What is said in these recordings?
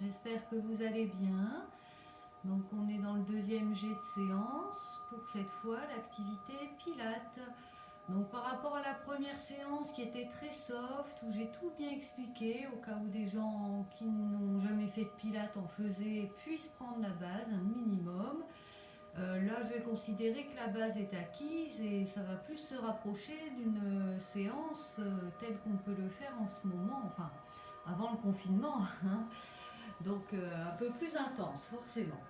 j'espère que vous allez bien. Donc on est dans le deuxième jet de séance pour cette fois l'activité Pilates. Donc par rapport à la première séance qui était très soft, où j'ai tout bien expliqué, au cas où des gens qui n'ont jamais fait de Pilates en faisaient puissent prendre la base, un minimum. Là, je vais considérer que la base est acquise et ça va plus se rapprocher d'une séance telle qu'on peut le faire en ce moment, enfin avant le confinement, hein. Donc un peu plus intense forcément.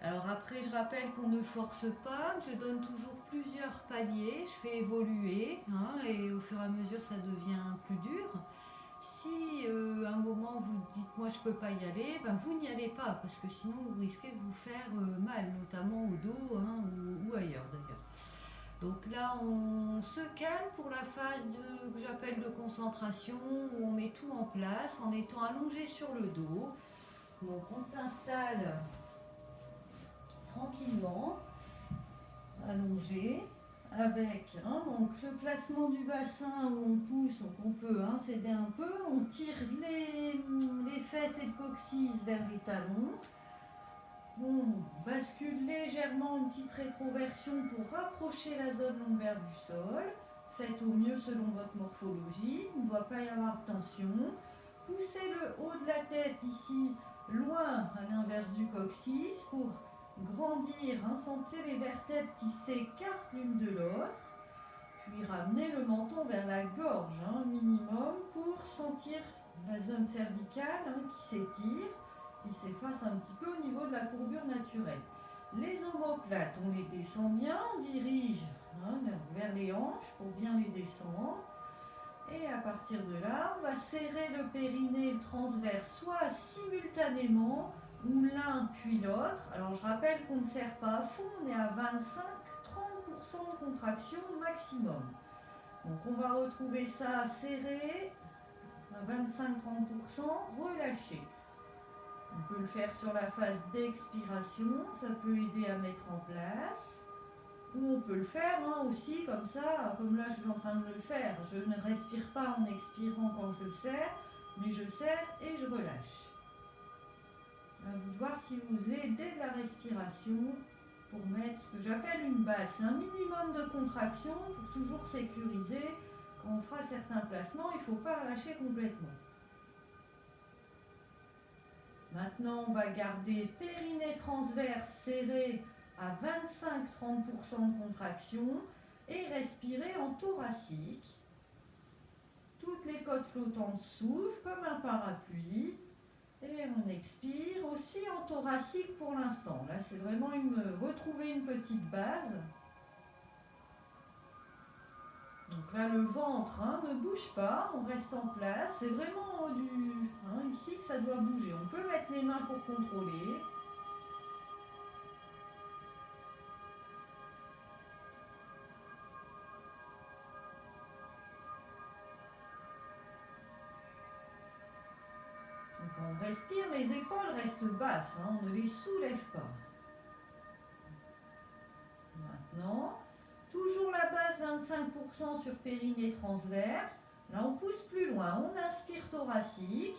Alors après, je rappelle qu'on ne force pas, que je donne toujours plusieurs paliers, je fais évoluer, hein, et au fur et à mesure ça devient plus dur. Si à un moment vous dites moi je peux pas y aller, ben vous n'y allez pas parce que sinon vous risquez de vous faire mal, notamment au dos, hein, ou ailleurs d'ailleurs. Donc là on se calme pour la phase que j'appelle de concentration où on met tout en place en étant allongé sur le dos. Donc on s'installe tranquillement, allongé, avec donc le placement du bassin où on pousse, donc on peut s'aider un peu, on tire les fesses et le coccyx vers les talons, on bascule légèrement une petite rétroversion pour rapprocher la zone lombaire du sol, faites au mieux selon votre morphologie, il ne doit pas y avoir de tension, poussez le haut de la tête ici loin à l'inverse du coccyx pour grandir, sentez les vertèbres qui s'écartent l'une de l'autre, puis ramenez le menton vers la gorge, minimum, pour sentir la zone cervicale qui s'étire, qui s'efface un petit peu au niveau de la courbure naturelle. Les omoplates, on les descend bien, on dirige vers les hanches pour bien les descendre. Et à partir de là, on va serrer le périnée et le transverse, soit simultanément, ou l'un puis l'autre. Alors je rappelle qu'on ne serre pas à fond, on est à 25-30% de contraction maximum. Donc on va retrouver ça serré à 25-30%, relâché. On peut le faire sur la phase d'expiration, ça peut aider à mettre en place. Ou on peut le faire aussi comme ça, comme là je suis en train de le faire. Je ne respire pas en expirant quand je le serre, mais je serre et je relâche. À vous de voir si vous aidez de la respiration pour mettre ce que j'appelle une base, un minimum de contraction pour toujours sécuriser. Quand on fera certains placements, il ne faut pas lâcher complètement. Maintenant, on va garder périnée transverse serré à 25-30% de contraction et respirer en thoracique. Toutes les côtes flottantes s'ouvrent comme un parapluie et on expire aussi en thoracique pour l'instant. Là, c'est vraiment retrouver une petite base. Donc là, le ventre ne bouge pas, on reste en place. C'est vraiment ici que ça doit bouger. On peut mettre les mains pour contrôler. Donc on respire, les épaules restent basses, on ne les soulève pas. Maintenant, toujours la base 25% sur périnée transverse. Là, on pousse plus loin. On inspire thoracique.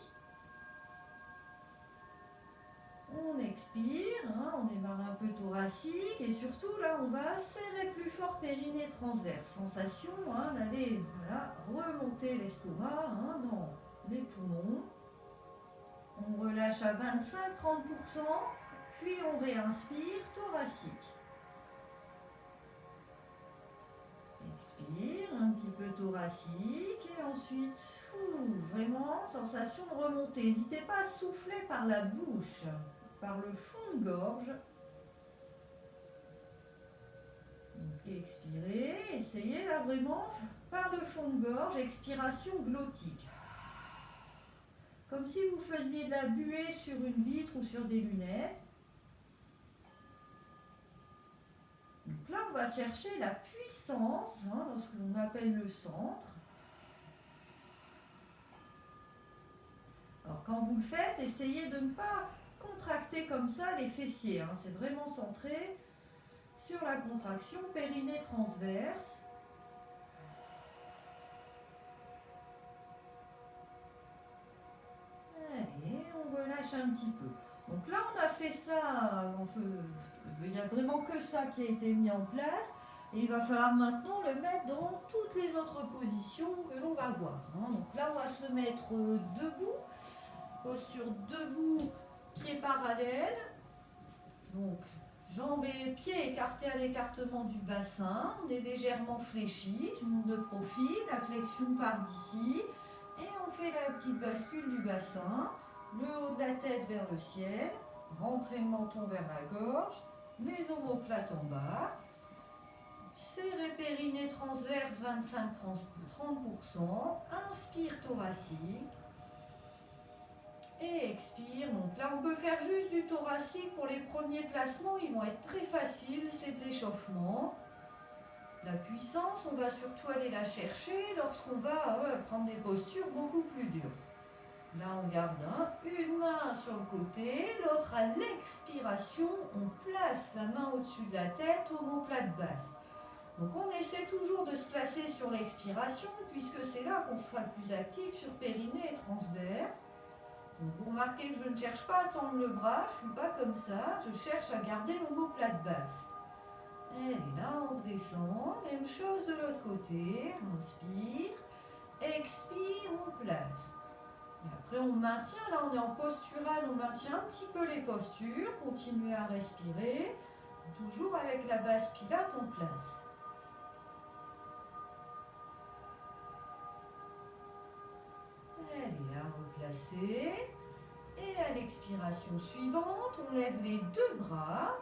On expire, on démarre un peu thoracique. Et surtout, là, on va serrer plus fort périnée transverse. Sensation d'aller remonter l'estomac dans les poumons. On relâche à 25-30%. Puis on réinspire thoracique. Expire, un petit peu thoracique et ensuite, vraiment sensation de remontée. N'hésitez pas à souffler par la bouche, par le fond de gorge. Donc, expirez, essayez là vraiment par le fond de gorge, expiration glottique. Comme si vous faisiez de la buée sur une vitre ou sur des lunettes. Donc là, on va chercher la puissance dans ce que l'on appelle le centre. Alors quand vous le faites, essayez de ne pas contracter comme ça les fessiers. C'est vraiment centré sur la contraction périnée transverse. Allez, on relâche relâche un petit peu. Donc là, on a fait ça, il n'y a vraiment que ça qui a été mis en place. Et il va falloir maintenant le mettre dans toutes les autres positions que l'on va voir. Donc là, on va se mettre debout, posture debout, pieds parallèles. Donc, jambes et pieds écartés à l'écartement du bassin. On est légèrement fléchi, genoux de profil, la flexion part d'ici. Et on fait la petite bascule du bassin, le haut de la tête vers le ciel, rentrer le menton vers la gorge, les omoplates en bas. Serré périnée transverse 25-30%. Inspire thoracique. Et expire. Donc là, on peut faire juste du thoracique pour les premiers placements. Ils vont être très faciles. C'est de l'échauffement. La puissance, on va surtout aller la chercher lorsqu'on va prendre des postures beaucoup plus dures. Là, on garde une main sur le côté, l'autre à l'expiration. On place la main au-dessus de la tête, omoplate basse. Donc on essaie toujours de se placer sur l'expiration puisque c'est là qu'on sera le plus actif sur périnée et transverse. Donc vous remarquez que je ne cherche pas à tendre le bras, je ne suis pas comme ça, je cherche à garder l'omoplate basse. Et là on redescend, même chose de l'autre côté, inspire, expire, on place. Et après on maintient, là on est en postural, on maintient un petit peu les postures, continuez à respirer, toujours avec la base pilate en place. Elle est là, replacée. Et à l'expiration suivante, on lève les deux bras.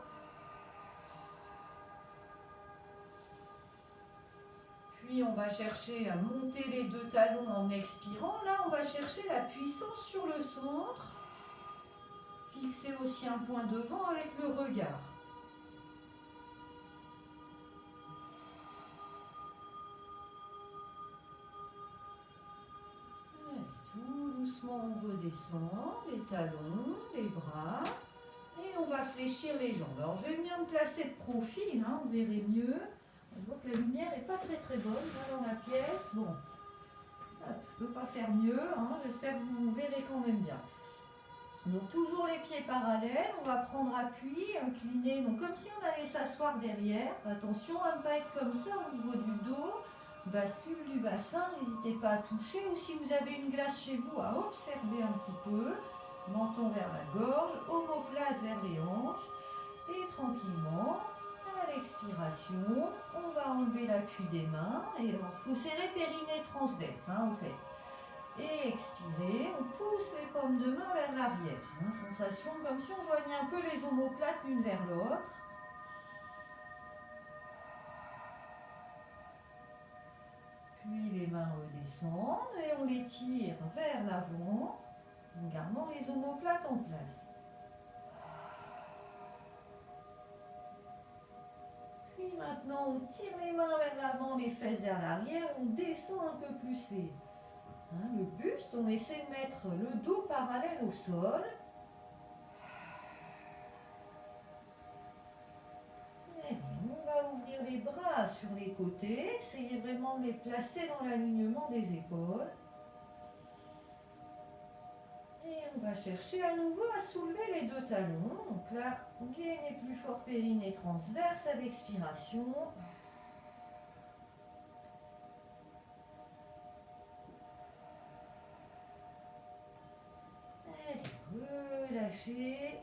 Puis on va chercher à monter les deux talons en expirant. Là, on va chercher la puissance sur le centre. Fixer aussi un point devant avec le regard. Doucement, on redescend, les talons, les bras, et on va fléchir les jambes. Alors, je vais venir me placer de profil, vous verrez mieux. Je vois que la lumière n'est pas très bonne là, dans la pièce. Bon, je ne peux pas faire mieux, j'espère que vous verrez quand même bien. Donc, toujours les pieds parallèles, on va prendre appui, incliner, donc comme si on allait s'asseoir derrière. Attention à ne pas être comme ça au niveau du dos. Bascule du bassin, n'hésitez pas à toucher, ou si vous avez une glace chez vous, à observer un petit peu, menton vers la gorge, omoplate vers les hanches, et tranquillement, à l'expiration, on va enlever l'appui des mains, et il faut serrer périnée transverse, en fait. Et expirer, on pousse les paumes de main vers l'arrière, sensation comme si on joignait un peu les omoplates l'une vers l'autre. Puis les mains redescendent et on les tire vers l'avant en gardant les omoplates en place. Puis maintenant on tire les mains vers l'avant, les fesses vers l'arrière, on descend un peu plus le buste, on essaie de mettre le dos parallèle au sol. Ouvrir les bras sur les côtés, essayez vraiment de les placer dans l'alignement des épaules. Et on va chercher à nouveau à soulever les deux talons. Donc là, gainez plus fort périnée transverse à l'expiration. Allez, relâchez,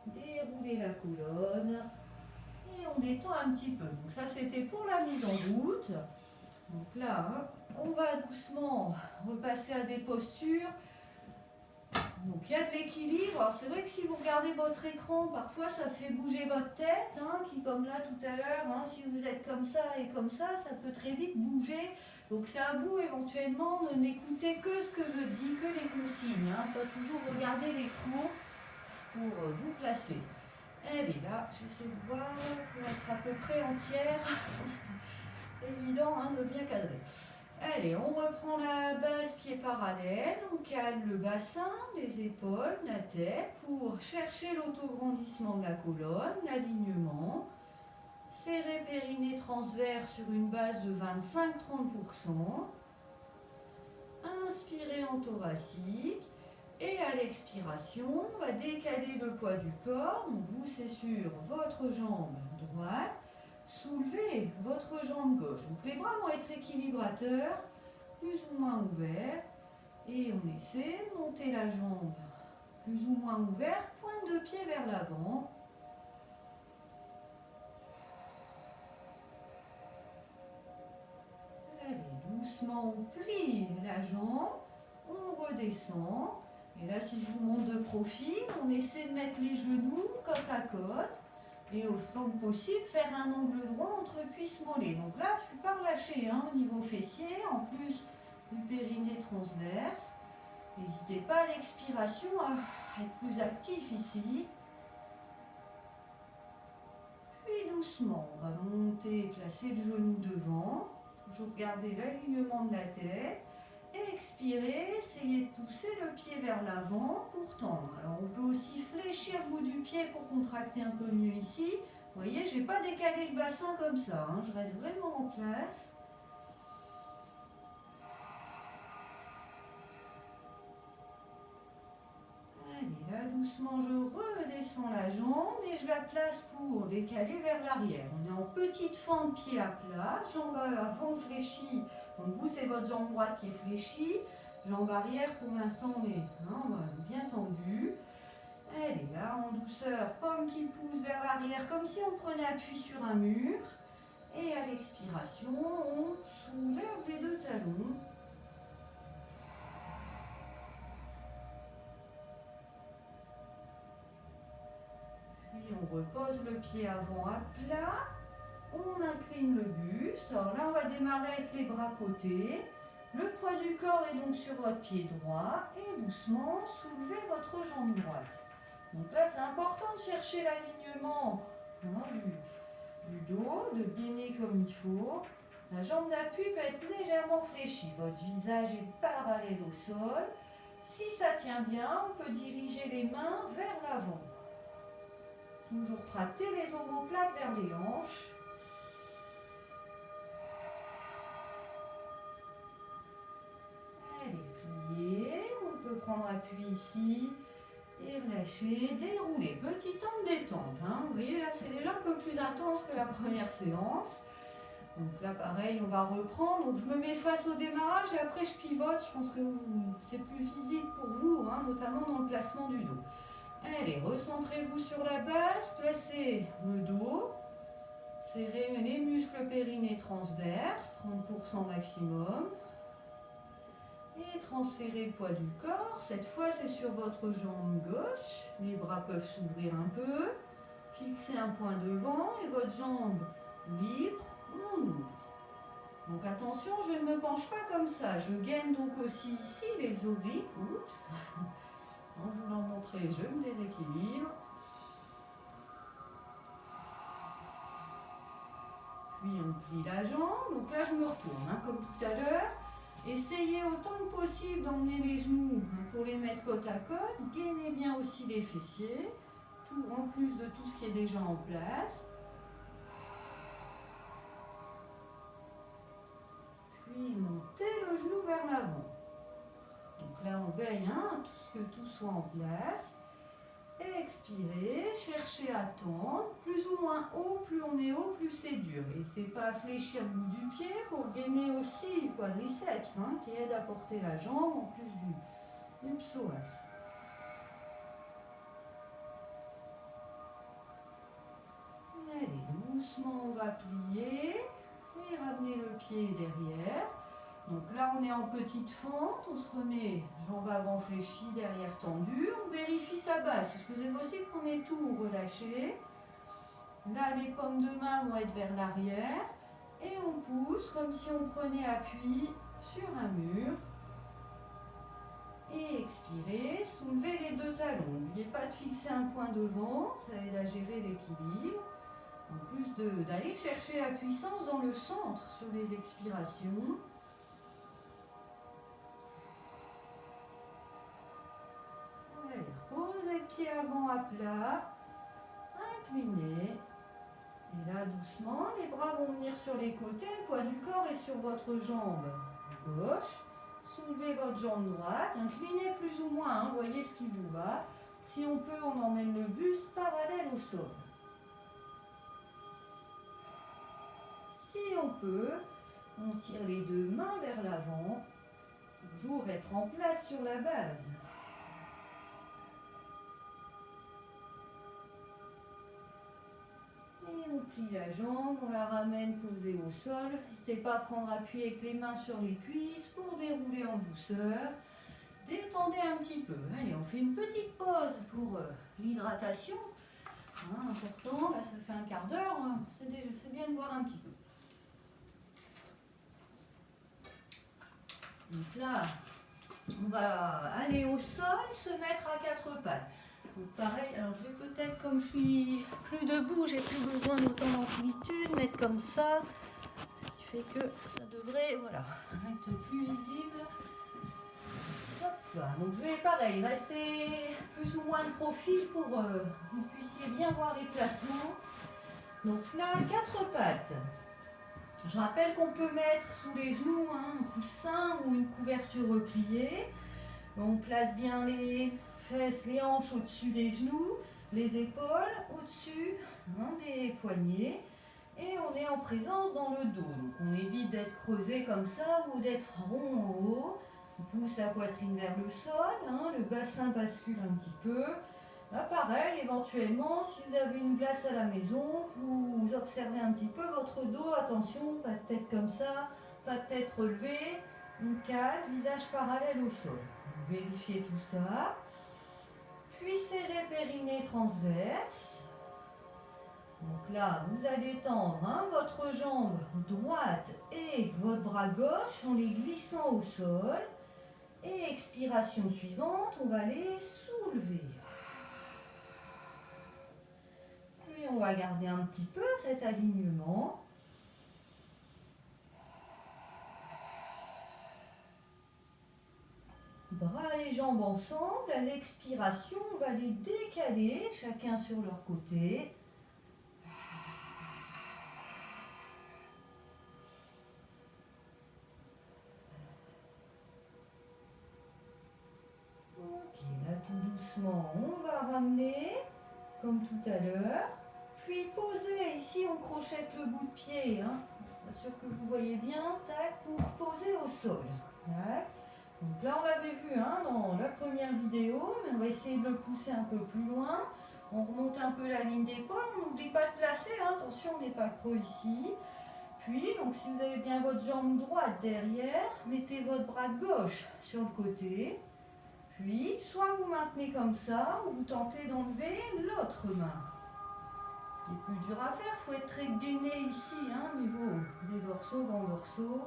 déroulez la colonne. On détend un petit peu. Donc ça c'était pour la mise en route. Donc là, on va doucement repasser à des postures. Donc il y a de l'équilibre. Alors c'est vrai que si vous regardez votre écran, parfois ça fait bouger votre tête, qui comme là tout à l'heure, si vous êtes comme ça et comme ça peut très vite bouger. Donc c'est à vous éventuellement de n'écouter que ce que je dis, que les consignes. Pas toujours regarder l'écran pour vous placer. Elle est là, j'essaie de voir pour être à peu près entière. Évident de bien cadrer. Allez, on reprend la base pied parallèle, on cale le bassin, les épaules, la tête pour chercher l'autograndissement de la colonne, l'alignement. Serrer périnée transverse sur une base de 25-30%. Inspirez en thoracique. Et à l'expiration, on va décaler le poids du corps. Donc vous, c'est sur votre jambe droite. Soulevez votre jambe gauche. Donc les bras vont être équilibrateurs, plus ou moins ouverts. Et on essaie de monter la jambe plus ou moins ouverte, pointe de pied vers l'avant. Allez, doucement, on plie la jambe, on redescend. Et là, si je vous montre de profil, on essaie de mettre les genoux côte à côte. Et autant que possible, faire un angle droit entre cuisses mollets. Donc là, je ne suis pas relâchée au niveau fessier, en plus du périnée transverse. N'hésitez pas à l'expiration à être plus actif ici. Puis doucement, on va monter, placer le genou devant. Toujours garder l'alignement de la tête. Et expirer, essayez de pousser le pied vers l'avant pour tendre. Alors on peut aussi fléchir le bout du pied pour contracter un peu mieux ici. Vous voyez, je n'ai pas décalé le bassin comme ça, je reste vraiment en place. Allez, là doucement je redescends la jambe et je la place pour décaler vers l'arrière. On est en petite fente, pied à plat, jambe avant fléchie. Donc vous, c'est votre jambe droite qui est fléchie. Jambe arrière, pour l'instant, on est bien tendu. Allez, là, en douceur, paume qui pousse vers l'arrière, comme si on prenait appui sur un mur. Et à l'expiration, on soulève les deux talons. Puis on repose le pied avant à plat. On incline le buste. Alors là, on va démarrer avec les bras côtés. Le poids du corps est donc sur votre pied droit. Et doucement, soulevez votre jambe droite. Donc là, c'est important de chercher l'alignement du dos, de gainer comme il faut. La jambe d'appui peut être légèrement fléchie. Votre visage est parallèle au sol. Si ça tient bien, on peut diriger les mains vers l'avant. Toujours tracter les omoplates vers les hanches. Allez, plier. On peut prendre appui ici. Et relâcher, dérouler. Petit temps de détente. Vous voyez, là, c'est déjà un peu plus intense que la première séance. Donc là, pareil, on va reprendre. Donc je me mets face au démarrage et après je pivote. Je pense que c'est plus visible pour vous, notamment dans le placement du dos. Allez, recentrez-vous sur la base. Placez le dos. Serrez les muscles périnés transverses, 30% maximum. Et transférez le poids du corps. Cette fois, c'est sur votre jambe gauche. Les bras peuvent s'ouvrir un peu. Fixez un point devant et votre jambe libre, on ouvre. Donc attention, je ne me penche pas comme ça. Je gaine donc aussi ici les obliques. Oups. En voulant montrer, je me déséquilibre. Puis on plie la jambe. Donc là, je me retourne, comme tout à l'heure. Essayez autant que possible d'emmener les genoux pour les mettre côte à côte. Gainez bien aussi les fessiers, en plus de tout ce qui est déjà en place. Puis montez le genou vers l'avant. Donc là, on veille à ce que tout soit en place. Expirez, cherchez à tendre, plus ou moins haut, plus on est haut, plus c'est dur. N'hésitez pas à fléchir le bout du pied pour gainer aussi le quadriceps qui aide à porter la jambe en plus du psoas. Allez, doucement on va plier et ramener le pied derrière. Donc là, on est en petite fente, on se remet jambe avant fléchie, derrière tendue. On vérifie sa base, parce que c'est possible qu'on ait tout relâché. Là, les paumes de main vont être vers l'arrière. Et on pousse comme si on prenait appui sur un mur. Et expirez, soulevez les deux talons. N'oubliez pas de fixer un point devant, ça aide à gérer l'équilibre. En plus d'aller chercher la puissance dans le centre sur les expirations. Posez le pied avant à plat, inclinez. Et là, doucement, les bras vont venir sur les côtés, le poids du corps est sur votre jambe gauche. soulevez votre jambe droite, inclinez plus ou moins, hein, voyez ce qui vous va. Si on peut, on emmène le buste parallèle au sol. Si on peut, on tire les deux mains vers l'avant, toujours être en place sur la base. Et on plie la jambe, on la ramène posée au sol. N'hésitez pas à prendre appui avec les mains sur les cuisses pour dérouler en douceur. Détendez un petit peu. Allez, on fait une petite pause pour l'hydratation. Hein, important, là ça fait un quart d'heure, hein. C'est bien de boire un petit peu. Donc là, on va aller au sol, se mettre à quatre pattes. Donc pareil, alors je vais peut-être, comme je suis plus debout, j'ai plus besoin d'autant d'amplitude, mettre comme ça, ce qui fait que ça devrait, voilà, être plus visible. Hop là. Donc je vais pareil, rester plus ou moins de profil pour que vous puissiez bien voir les placements. Donc là, quatre pattes. Je rappelle qu'on peut mettre sous les genoux un coussin ou une couverture repliée. On place bien les fesses, les hanches au-dessus des genoux, les épaules au-dessus des poignets. Et on est en présence dans le dos. Donc on évite d'être creusé comme ça ou d'être rond en haut. On pousse la poitrine vers le sol, le bassin bascule un petit peu. Là, pareil, éventuellement, si vous avez une glace à la maison, vous observez un petit peu votre dos. Attention, pas de tête comme ça, pas de tête relevée. On calme, visage parallèle au sol. Vous vérifiez tout ça. Puis serrez périnée transverse. Donc là, vous allez tendre votre jambe droite et votre bras gauche en les glissant au sol. Et expiration suivante, on va les soulever. Puis on va garder un petit peu cet alignement. Bras et jambes ensemble. À l'expiration, on va les décaler, chacun sur leur côté. Ok, là tout doucement, on va ramener, comme tout à l'heure. Puis poser, ici on crochette le bout de pied, bien sûr que vous voyez bien, tac, pour poser au sol. Tac. Donc là on l'avait vu dans la première vidéo, mais on va essayer de le pousser un peu plus loin. On remonte un peu la ligne d'épaule, on n'oublie pas de placer, attention on n'est pas creux ici. Puis, donc si vous avez bien votre jambe droite derrière, mettez votre bras gauche sur le côté. Puis, soit vous maintenez comme ça, ou vous tentez d'enlever l'autre main. Ce qui est plus dur à faire, il faut être très gainé ici, au niveau des dorsaux, grands dorsaux.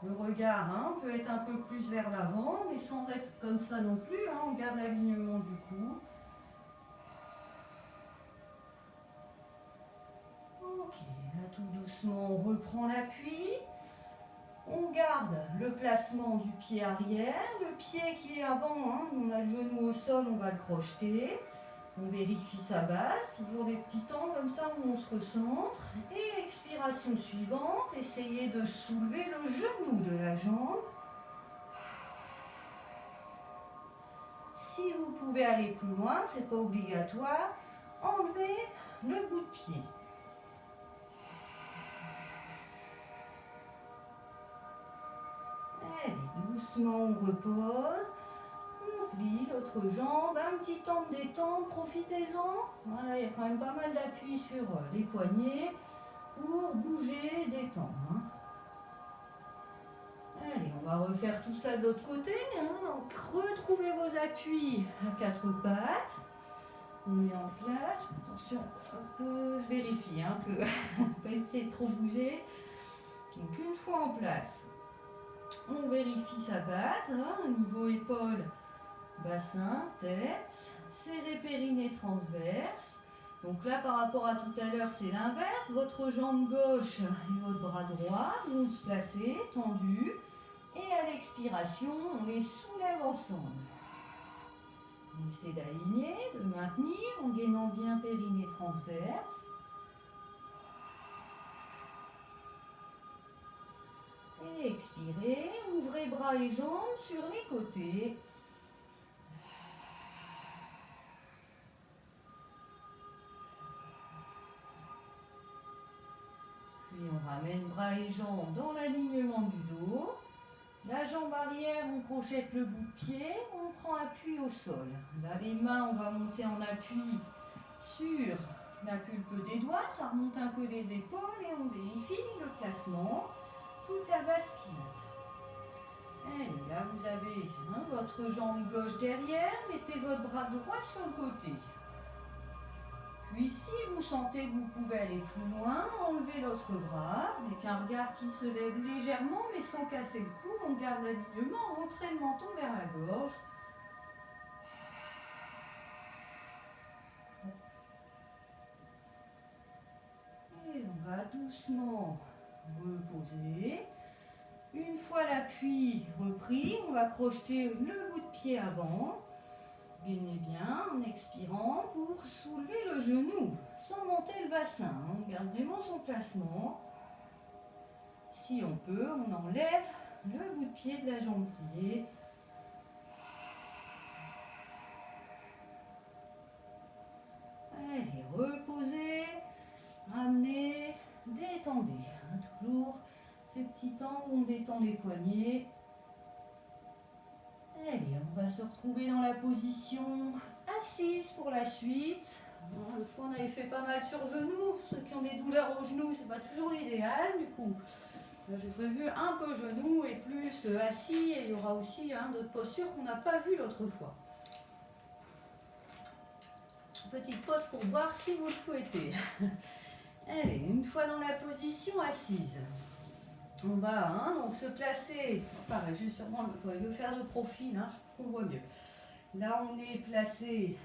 Le regard peut être un peu plus vers l'avant, mais sans être comme ça non plus. On garde l'alignement du cou. Ok, là tout doucement, on reprend l'appui. On garde le placement du pied arrière. Le pied qui est avant, on a le genou au sol, on va le crocheter. On vérifie sa base, toujours des petits temps comme ça où on se recentre. Et expiration suivante, essayez de soulever le genou de la jambe. Si vous pouvez aller plus loin, c'est pas obligatoire, enlevez le bout de pied. Allez, doucement on repose. On plie l'autre jambe, un petit temps de détente, profitez-en. Voilà, il y a quand même pas mal d'appui sur les poignets pour bouger, détendre. Allez, on va refaire tout ça de l'autre côté. Donc, retrouvez vos appuis à quatre pattes. On met en place. Attention, je vérifie que pas éviter de trop bouger. Donc, une fois en place, on vérifie sa base, niveau épaule. Bassin, tête, serré périnée transverse. Donc là, par rapport à tout à l'heure, c'est l'inverse. Votre jambe gauche et votre bras droit vont se placer, tendus. Et à l'expiration, on les soulève ensemble. On essaie d'aligner, de maintenir en gainant bien périnée transverse. Et expirez, ouvrez Ouvrez bras et jambes sur les côtés. Puis on ramène bras et jambes dans l'alignement du dos. La jambe arrière, on crochette le bout de pied, on prend appui au sol. Là, les mains, on va monter en appui sur la pulpe des doigts, ça remonte un peu les épaules et on vérifie le placement, toute la basse pilote. Et là, vous avez votre jambe gauche derrière, mettez votre bras droit sur le côté. Puis si vous sentez que vous pouvez aller plus loin, enlevez l'autre bras avec un regard qui se lève légèrement mais sans casser le cou. On garde l'alignement, rentrez le menton vers la gorge. Et on va doucement reposer. Une fois l'appui repris, on va crocheter le bout de pied avant. Gainez bien en expirant pour soulever le genou sans monter le bassin. On garde vraiment son placement. Si on peut, on enlève le bout de pied de la jambe pliée. Allez, reposez, ramenez, détendez. Toujours ces petits temps où on détend les poignets. Allez, on va se retrouver dans la position assise pour la suite. Une fois, on avait fait pas mal sur genoux. Ceux qui ont des douleurs aux genoux, c'est pas toujours l'idéal. Du coup, j'ai prévu un peu genoux et plus assis. Et il y aura aussi d'autres postures qu'on n'a pas vues l'autre fois. Petite pause pour boire si vous le souhaitez. Allez, une fois dans la position assise. On va donc se placer, pareil, je vais sûrement le faire de profil, je trouve qu'on voit mieux. Là, on est placé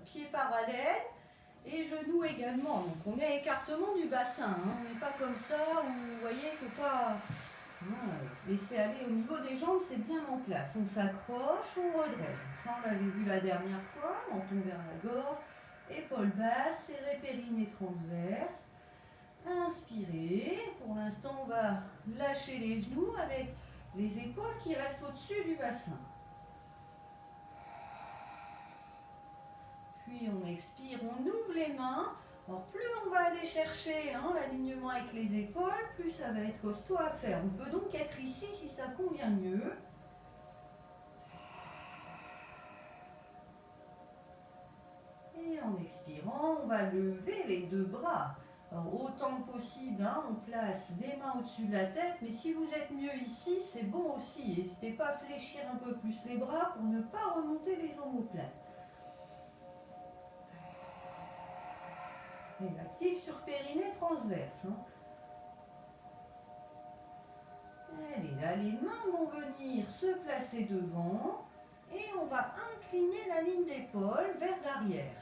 pieds parallèles et genoux également. Donc, on est à écartement du bassin. On n'est pas comme ça où, vous voyez, il ne faut pas se laisser aller au niveau des jambes, c'est bien en place. On s'accroche, on redresse. Donc ça, on l'avait vu la dernière fois. Menton vers la gorge, épaules basses, serré périnée transverse. Inspirez. Pour l'instant, on va lâcher les genoux avec les épaules qui restent au-dessus du bassin. Puis on expire, on ouvre les mains. Alors plus on va aller chercher l'alignement avec les épaules, plus ça va être costaud à faire. On peut donc être ici si ça convient mieux. Et en expirant, on va lever les deux bras. Alors, autant que possible, on place les mains au-dessus de la tête, mais si vous êtes mieux ici, c'est bon aussi. N'hésitez pas à fléchir un peu plus les bras pour ne pas remonter les omoplates. Et actif sur périnée transverse. Allez, là, les mains vont venir se placer devant et on va incliner la ligne d'épaule vers l'arrière.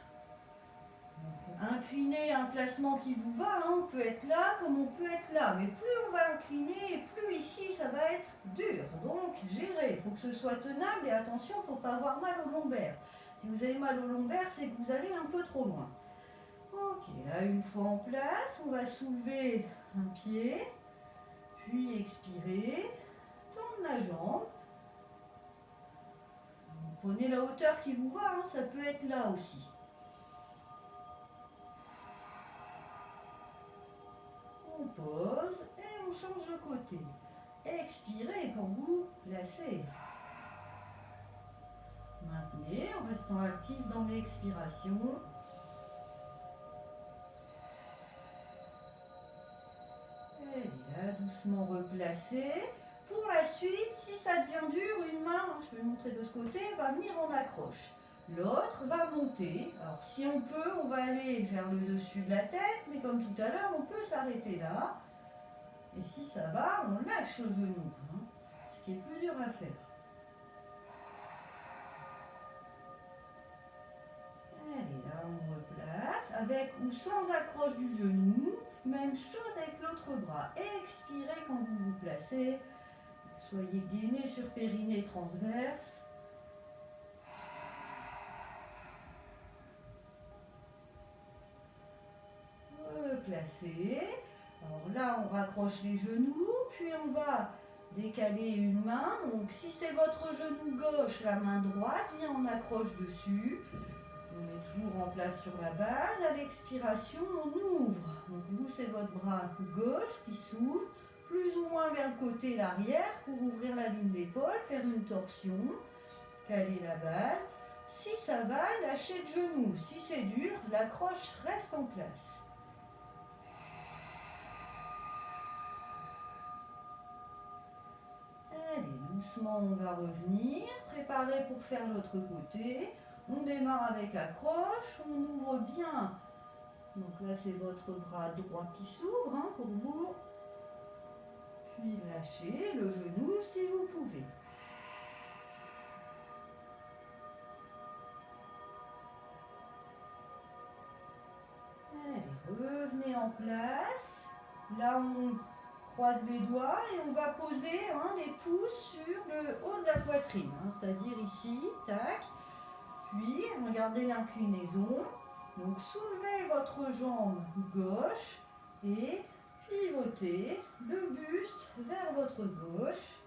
Incliner un placement qui vous va, on peut être là comme on peut être là, mais plus on va incliner et plus ici ça va être dur. Donc gérez, il faut que ce soit tenable et attention, il ne faut pas avoir mal au lombaire. Si vous avez mal au lombaire, c'est que vous allez un peu trop loin. Ok, là une fois en place, on va soulever un pied, puis expirer, tendre la jambe. Vous prenez la hauteur qui vous va, ça peut être là aussi. On pose et on change de côté. Expirez quand vous placez. Maintenez en restant actif dans l'expiration. Et là, doucement replacer. Pour la suite, si ça devient dur, une main, je vais montrer de ce côté, va venir en accroche. L'autre va monter. Alors si on peut, on va aller vers le dessus de la tête, mais comme tout à l'heure, on peut s'arrêter là. Et si ça va, on lâche le genou, ce qui est plus dur à faire. Allez, là on replace, avec ou sans accroche du genou. Même chose avec l'autre bras. Expirez quand vous vous placez. Soyez gainé sur périnée transverse. Replacez. Alors là, on raccroche les genoux, puis on va décaler une main. Donc si c'est votre genou gauche, la main droite vient en accroche dessus. On est toujours en place sur la base. À l'expiration, on ouvre. Donc vous, c'est votre bras gauche qui s'ouvre, plus ou moins vers le côté, l'arrière, pour ouvrir la ligne d'épaule, faire une torsion, caler la base. Si ça va, lâchez le genou. Si c'est dur, l'accroche reste en place. Allez, doucement, on va revenir. Préparez pour faire l'autre côté. On démarre avec accroche, on ouvre bien. Donc là, c'est votre bras droit qui s'ouvre hein, pour vous. Puis lâchez le genou si vous pouvez. Allez, revenez en place. Là, on croise les doigts et on va poser les pouces sur le haut de la poitrine. C'est-à-dire ici, tac. Puis, regardez l'inclinaison. Donc, soulevez votre jambe gauche et pivotez le buste vers votre gauche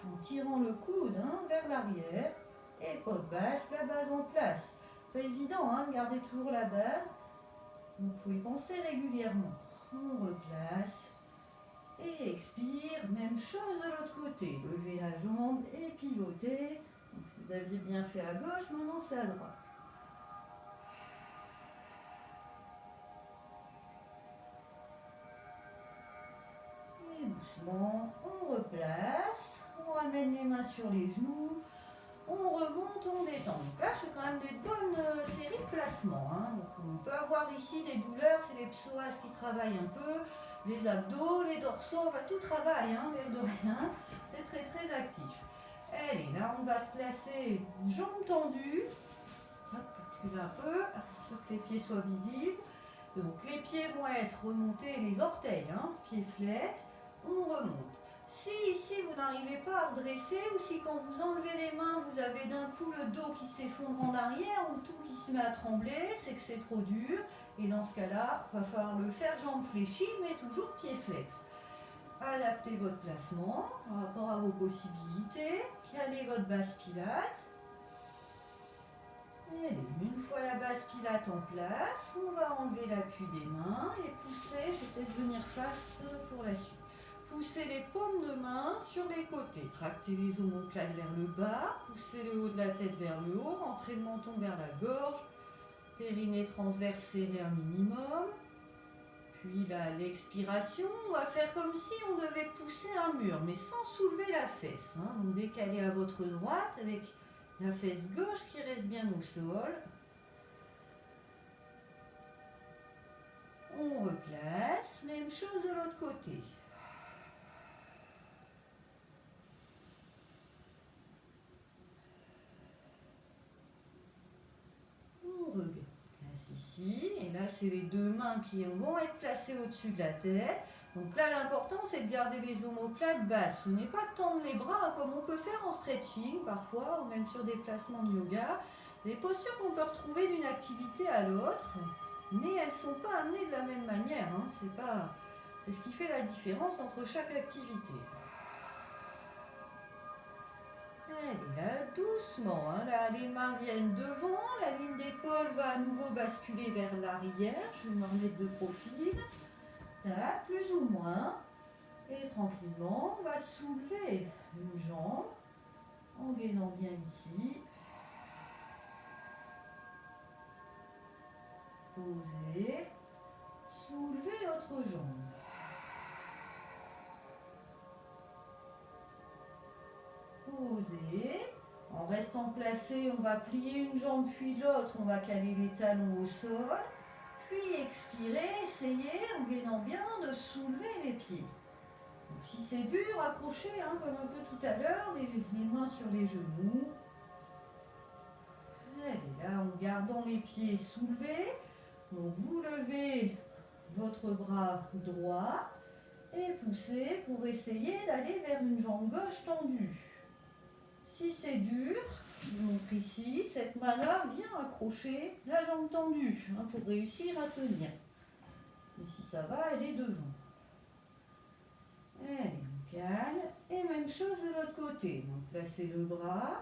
en tirant le coude vers l'arrière. Épaule basse, la base en place. Pas évident de garder toujours la base. Donc, vous pouvez penser régulièrement. On replace et expire. Même chose de l'autre côté. Levez la jambe et pivotez. Donc, si vous aviez bien fait à gauche, maintenant c'est à droite. Et doucement, on replace. On ramène les mains sur les genoux. On remonte, on détend. Donc là, je fais quand même des bonnes séries de placements. Donc on peut avoir ici des douleurs, c'est les psoas qui travaillent un peu, les abdos, les dorsaux, enfin tout travaille, l'air de rien. C'est très très actif. Allez, là on va se placer jambes tendues. Hop, un peu, sur que les pieds soient visibles. Donc les pieds vont être remontés, les orteils, pieds flettes, on remonte. Si ici vous n'arrivez pas à redresser ou si quand vous enlevez les mains vous avez d'un coup le dos qui s'effondre en arrière ou tout qui se met à trembler, c'est que c'est trop dur et dans ce cas-là, il va falloir le faire jambes fléchies mais toujours pieds flex. Adaptez votre placement par rapport à vos possibilités, calez votre base pilate. Allez, une fois la base pilate en place, on va enlever l'appui des mains et pousser, je vais peut-être venir face pour la suite. Poussez les paumes de main sur les côtés, tractez les omoplates vers le bas, poussez le haut de la tête vers le haut, rentrez le menton vers la gorge, périnée transverse serré un minimum. Puis là, l'expiration, on va faire comme si on devait pousser un mur, mais sans soulever la fesse. Donc décalez à votre droite avec la fesse gauche qui reste bien au sol. On replace, même chose de l'autre côté. On replace ici, et là c'est les deux mains qui vont être placées au-dessus de la tête. Donc là l'important c'est de garder les omoplates basses. Ce n'est pas de tendre les bras comme on peut faire en stretching parfois, ou même sur des placements de yoga. Des postures qu'on peut retrouver d'une activité à l'autre, mais elles ne sont pas amenées de la même manière. C'est ce qui fait la différence entre chaque activité. Allez, là, doucement, là, les mains viennent devant, la ligne d'épaule va à nouveau basculer vers l'arrière. Je vais me remettre de profil. Là, plus ou moins. Et tranquillement, on va soulever une jambe en gainant bien ici. Posez. Soulevez l'autre jambe. Posez. En restant placé, on va plier une jambe puis l'autre. On va caler les talons au sol. Puis expirer, essayez en gainant bien de soulever les pieds. Donc, si c'est dur, accrochez comme un peu tout à l'heure, les mains sur les genoux. Allez, là, en gardant les pieds soulevés. Donc vous levez votre bras droit et poussez pour essayer d'aller vers une jambe gauche tendue. Si c'est dur, je vous montre ici, cette main-là vient accrocher la jambe tendue pour réussir à tenir. Mais si ça va, elle est devant. Allez, calme. Et même chose de l'autre côté. Donc placez le bras,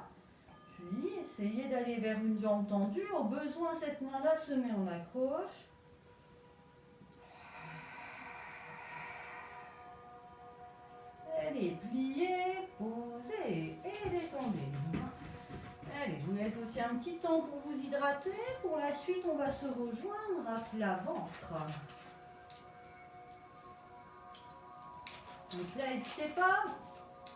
puis essayez d'aller vers une jambe tendue. Au besoin, cette main-là se met en accroche. Allez, pliez, posez et détendez. Allez, je vous laisse aussi un petit temps pour vous hydrater. Pour la suite, on va se rejoindre à plat ventre. Donc là, n'hésitez pas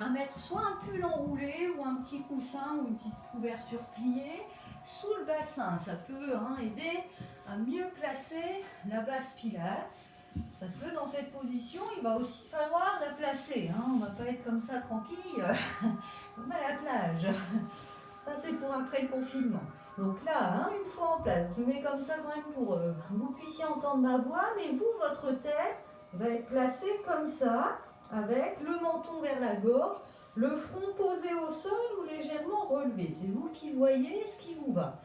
à mettre soit un pull enroulé ou un petit coussin ou une petite couverture pliée sous le bassin. Ça peut aider à mieux placer la base pilates. Parce que dans cette position, il va aussi falloir la placer. On ne va pas être comme ça tranquille, comme à la plage. Ça, c'est pour après le confinement. Donc là, une fois en place, je mets comme ça quand même pour que vous puissiez entendre ma voix, mais vous, votre tête va être placée comme ça, avec le menton vers la gorge, le front posé au sol ou légèrement relevé. C'est vous qui voyez ce qui vous va.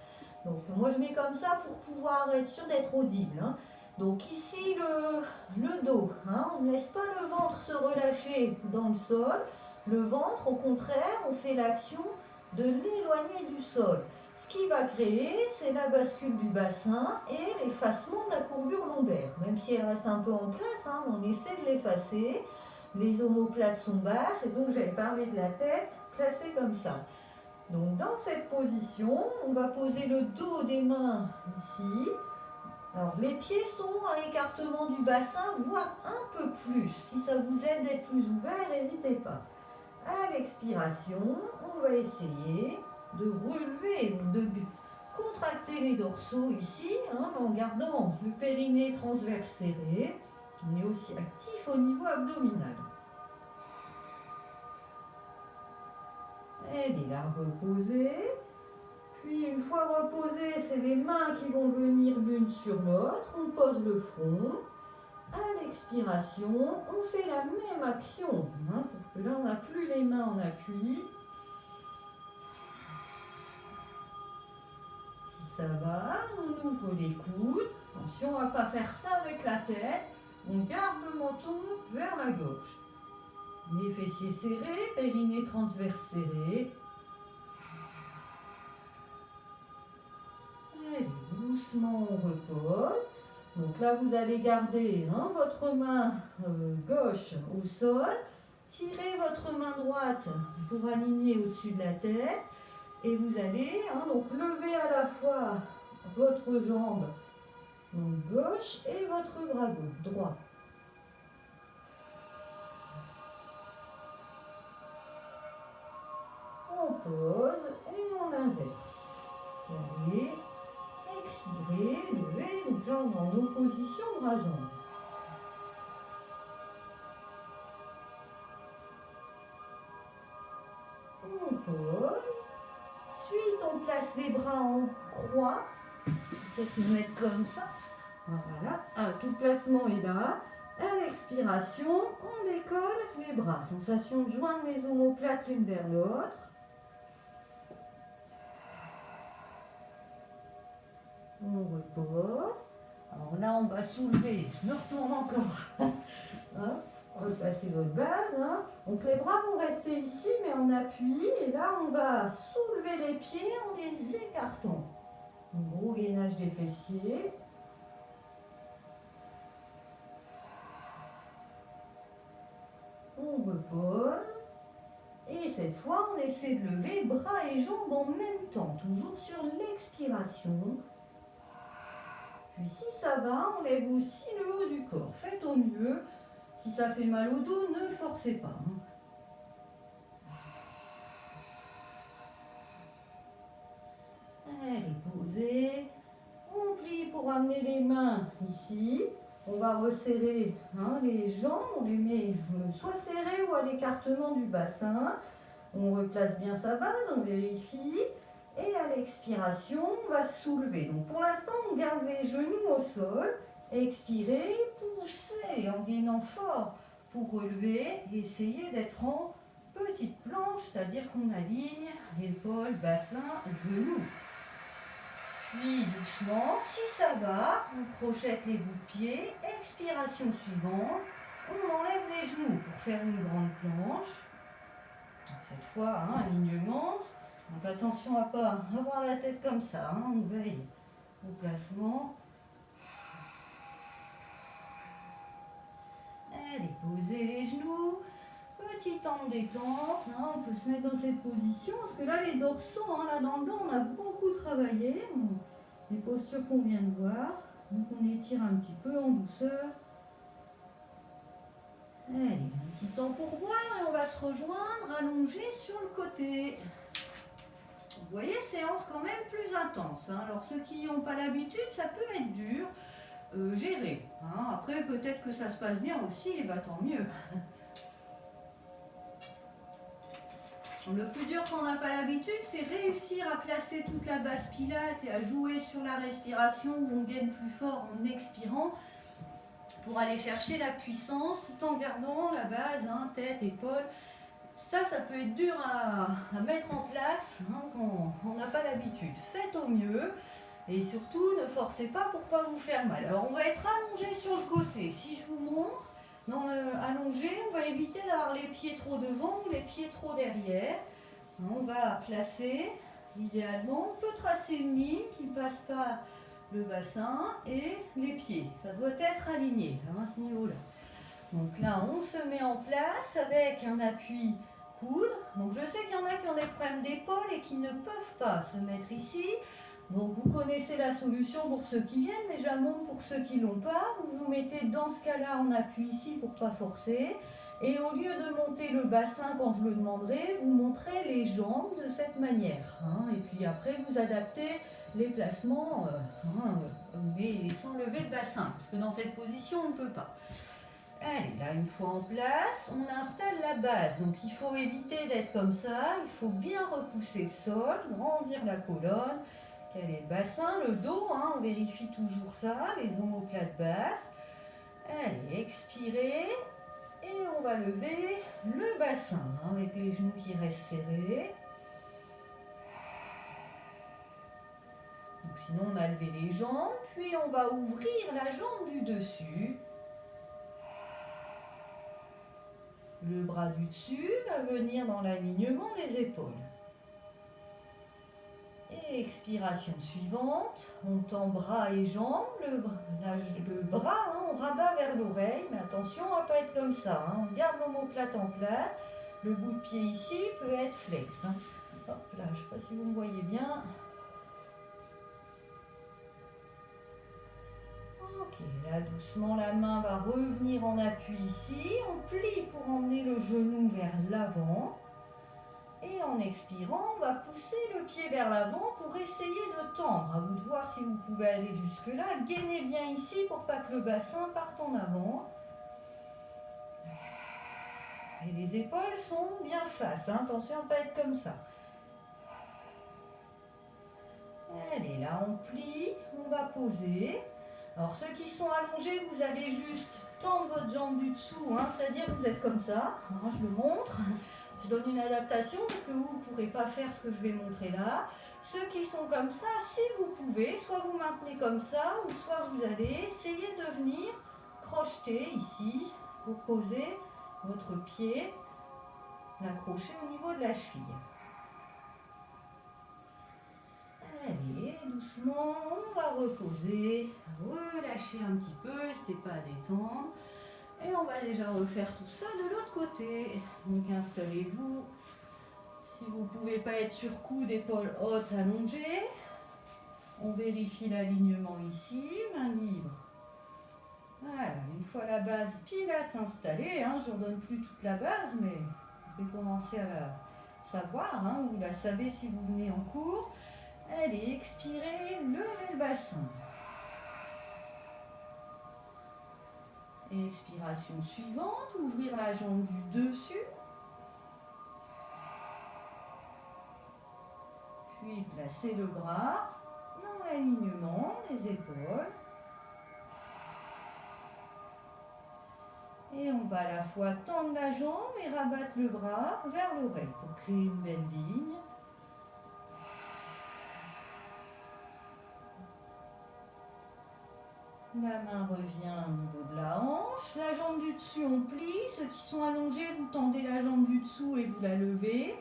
Donc moi, je mets comme ça pour pouvoir être sûr d'être audible. Donc ici, le dos, on ne laisse pas le ventre se relâcher dans le sol. Le ventre, au contraire, on fait l'action de l'éloigner du sol. Ce qui va créer, c'est la bascule du bassin et l'effacement de la courbure lombaire. Même si elle reste un peu en place, on essaie de l'effacer. Les omoplates sont basses et donc j'avais parlé de la tête placée comme ça. Donc dans cette position, on va poser le dos des mains ici. Alors les pieds sont à écartement du bassin, voire un peu plus. Si ça vous aide d'être plus ouvert, n'hésitez pas. À l'expiration, on va essayer de relever, de contracter les dorsaux ici, en gardant le périnée transverse serré. On est aussi actif au niveau abdominal. Et bien là, reposer. Puis une fois reposé, c'est les mains qui vont venir l'une sur l'autre. On pose le front. À l'expiration, on fait la même action. Sauf que là, on n'a plus les mains en appui. Si ça va, on ouvre les coudes. Attention, on ne va pas faire ça avec la tête. On garde le menton vers la gauche. Les fessiers serrés, périnée transverse serré. Allez, doucement, on repose. Donc là, vous allez garder votre main gauche au sol. Tirez votre main droite pour aligner au-dessus de la tête. Et vous allez donc lever à la fois votre jambe gauche et votre bras droit. On pose et on inverse. Allez, expirez, levez. Donc là, on est en opposition bras-jambes. On pose. Ensuite, on place les bras en croix. Peut-être nous mettre comme ça. Voilà. Tout le placement est là. À l'expiration, on décolle les bras. Sensation de joindre les omoplates l'une vers l'autre. On repose. Alors là, on va soulever. Je me retourne encore. Replacez votre base. Donc les bras vont rester ici, mais en appui. Et là, on va soulever les pieds en les écartant. Un gros gainage des fessiers. On repose. Et cette fois, on essaie de lever bras et jambes en même temps. Toujours sur l'expiration. Puis si ça va, on lève aussi le haut du corps. Faites au mieux. Si ça fait mal au dos, ne forcez pas. Allez, posez. On plie pour amener les mains ici. On va resserrer les jambes. On les met soit serrées ou à l'écartement du bassin. On replace bien sa base, on vérifie. Et à l'expiration, on va soulever. Donc pour l'instant, on garde les genoux au sol. Expirez, poussez en gainant fort pour relever. Essayez d'être en petite planche, c'est-à-dire qu'on aligne épaules, bassin, genoux. Puis doucement, si ça va, on crochette les bouts de pied. Expiration suivante. On enlève les genoux pour faire une grande planche. Cette fois, alignement. Donc attention à ne pas avoir la tête comme ça. On veille au placement. Allez, posez les genoux. Petit temps de détente. On peut se mettre dans cette position parce que là, les dorsaux, là dans le dos, on a beaucoup travaillé. Les postures qu'on vient de voir. Donc on étire un petit peu en douceur. Allez, un petit temps pour boire et on va se rejoindre allongé sur le côté. Vous voyez, séance quand même plus intense. Alors ceux qui n'ont pas l'habitude, ça peut être dur. Gérer. Après, peut-être que ça se passe bien aussi, et tant mieux. Le plus dur quand on n'a pas l'habitude, c'est réussir à placer toute la base pilate et à jouer sur la respiration où on gagne plus fort en expirant pour aller chercher la puissance tout en gardant la base, tête, épaule. Ça peut être dur à mettre en place quand on n'a pas l'habitude. Faites au mieux et surtout ne forcez pas pour ne pas vous faire mal. Alors on va être allongé sur le côté. Si je vous montre, dans le allongé, on va éviter d'avoir les pieds trop devant ou les pieds trop derrière. On va placer, idéalement, on peut tracer une ligne qui passe par le bassin et les pieds. Ça doit être aligné à ce niveau-là. Donc là, on se met en place avec un appui coude. Donc je sais qu'il y en a qui ont des problèmes d'épaule et qui ne peuvent pas se mettre ici. Donc vous connaissez la solution pour ceux qui viennent, mais je la montre pour ceux qui ne l'ont pas. Vous vous mettez dans ce cas-là en appui ici pour ne pas forcer. Et au lieu de monter le bassin quand je le demanderai, vous montrez les jambes de cette manière. Et puis après, vous adaptez les placements, mais sans lever le bassin, parce que dans cette position, on ne peut pas. Allez, là, une fois en place, on installe la base. Donc il faut éviter d'être comme ça, il faut bien repousser le sol, grandir la colonne. Quel est le bassin, le dos, on vérifie toujours ça, les omoplates basses. Allez, expirez. Et on va lever le bassin avec les genoux qui restent serrés. Donc sinon on a levé les jambes, puis on va ouvrir la jambe du dessus. Le bras du dessus va venir dans l'alignement des épaules. Et expiration suivante, on tend bras et jambes, le bras, on rabat vers l'oreille, mais attention à ne pas être comme ça, on garde l'omoplate en place, le bout de pied ici peut être flex. Hop là, je ne sais pas si vous me voyez bien. Ok, là doucement la main va revenir en appui ici, on plie pour emmener le genou vers l'avant. Et en expirant, on va pousser le pied vers l'avant pour essayer de tendre. À vous de voir si vous pouvez aller jusque-là. Gainez bien ici pour pas que le bassin parte en avant. Et les épaules sont bien face. Attention à ne pas être comme ça. Allez, là on plie, on va poser. Alors ceux qui sont allongés, vous allez juste tendre votre jambe du dessous. C'est-à-dire que vous êtes comme ça. Je le montre. Je donne une adaptation parce que vous ne pourrez pas faire ce que je vais montrer là. Ceux qui sont comme ça, si vous pouvez, soit vous maintenez comme ça, ou soit vous allez essayer de venir crocheter ici pour poser votre pied, l'accrocher au niveau de la cheville. Allez, doucement, on va reposer, relâcher un petit peu, n'hésitez pas à détendre. Et on va déjà refaire tout ça de l'autre côté. Donc installez-vous. Si vous ne pouvez pas être sur coude, épaules hautes, allongées. On vérifie l'alignement ici, main libre. Voilà, une fois la base pilate installée, je ne redonne plus toute la base, mais vous pouvez commencer à la savoir, ou la savez si vous venez en cours. Allez, expirez, levez le bassin. Et expiration suivante, ouvrir la jambe du dessus. Puis placer le bras dans l'alignement des épaules. Et on va à la fois tendre la jambe et rabattre le bras vers l'oreille pour créer une belle ligne. La main revient au niveau de la hanche. hanche, la jambe du dessus on plie, ceux qui sont allongés vous tendez la jambe du dessous et vous la levez,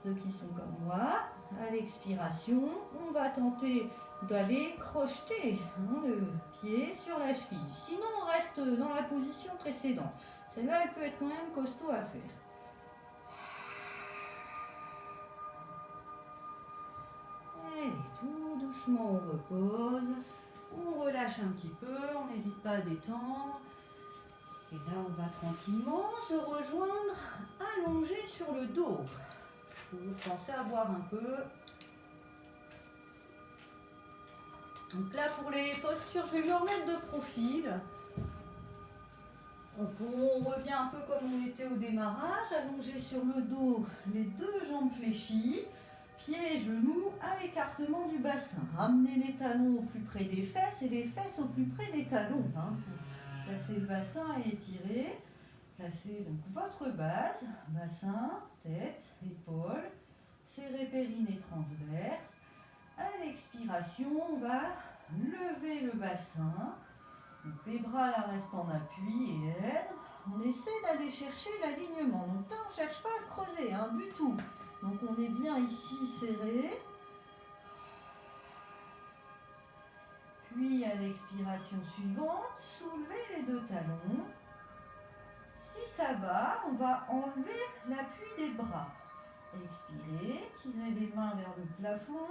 ceux qui sont comme moi, à l'expiration on va tenter d'aller crocheter le pied sur la cheville, sinon on reste dans la position précédente, celle-là elle peut être quand même costaud à faire. Allez, tout doucement on repose, on relâche un petit peu, on n'hésite pas à détendre. Et là, on va tranquillement se rejoindre allongé sur le dos. Vous pensez à boire un peu. Donc là, pour les postures, je vais me remettre de profil. Donc on revient un peu comme on était au démarrage, allongé sur le dos, les deux jambes fléchies, pieds et genoux à écartement du bassin. Ramenez les talons au plus près des fesses et les fesses au plus près des talons. Placez le bassin et étirez. Placez donc votre base, bassin, tête, épaules, serrez périnée transverse. À l'expiration, on va lever le bassin. Donc les bras là restent en appui et aident. On essaie d'aller chercher l'alignement. Donc là, on ne cherche pas à creuser du tout. Donc on est bien ici serré. Puis à l'expiration suivante, soulevez les deux talons. Si ça va, on va enlever l'appui des bras. Expirez, tirez les mains vers le plafond.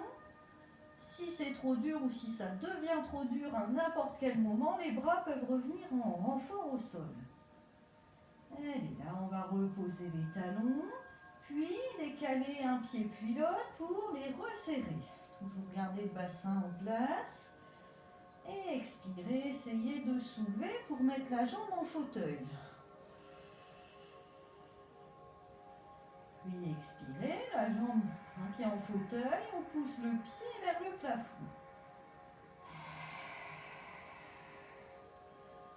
Si c'est trop dur ou si ça devient trop dur à n'importe quel moment, les bras peuvent revenir en renfort au sol. Allez, là on va reposer les talons, puis décaler un pied puis l'autre pour les resserrer. Toujours garder le bassin en place. Et expirez, essayez de soulever pour mettre la jambe en fauteuil. Puis expirez, la jambe qui est en fauteuil, on pousse le pied vers le plafond.